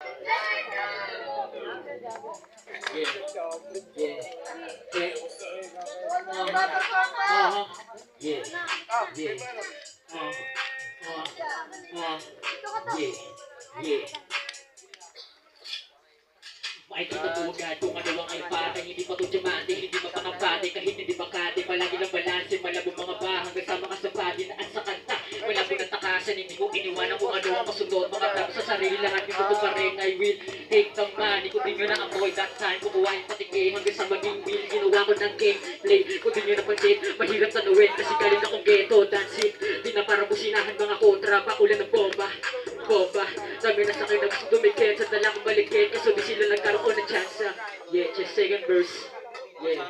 Yeah. Yeah. Yeah. Yeah. Yeah. Yeah. Yeah. Makikita po agad kung ano ang ay patay. Hindi pa ito diamante, hindi mapakabate. Kahit hindi bakate, palagi lang balanse. Malabo mga bahang kasama ka sa body na at sa kanta. Wala po natakasan, hindi ko iniwanan kung ano ang kasunod. Mga tao sa sarili, lahat yung ito pa rin. I will take the money. Kung di nyo na amoy that time, kukuha yung patike hanggang sa maging will. Ginawa ko ng gameplay. Kung di nyo napansin, mahirap tanawin kasi galing akong ghetto. That's it, di na parang businahan mga kontra. Pakulan ng bomba. Dami na sa akin na gusto dumikit. Sa dala kong balikit, kaso di sila nagkaroon ng chance. Yeah, just second verse. Yeah.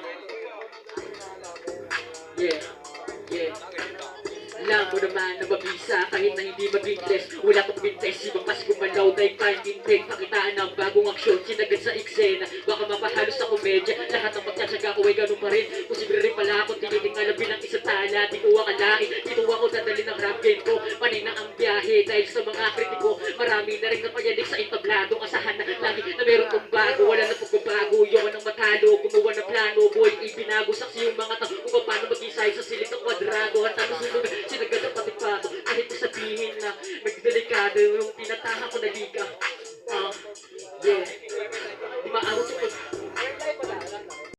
Yeah. Yeah. Alam mo naman na mabisa kahit na hindi mag-Ingles. Wala pang mintes, ibang mas gumalaw dahil find intake. Pakitaan ng bagong aksyon, sinagad sa eksena. Baka mapahalos sa komedya, lahat ng pagtsatsaga ko ay ganun pa rin. Posible rin pala akong tinitingala bilang isa tala. Di ko akalain, dito ako dadali ng rap game ko. Panay na ang biyahe dahil sa mga kritiko. Marami na rin napayanig sa entablado. Asahan na lagi na meron kong bago. Wala na pagbabago, yawan ng matalo. Gumawa ng plano, boy, ibinago. Saksi yung mga tao kung paano mag-isay sa silid ng kwadrado. At tapos sunod, sinagad ang patipato. Kahit sabihin na nagdelikado yung tinatahan ko na liga.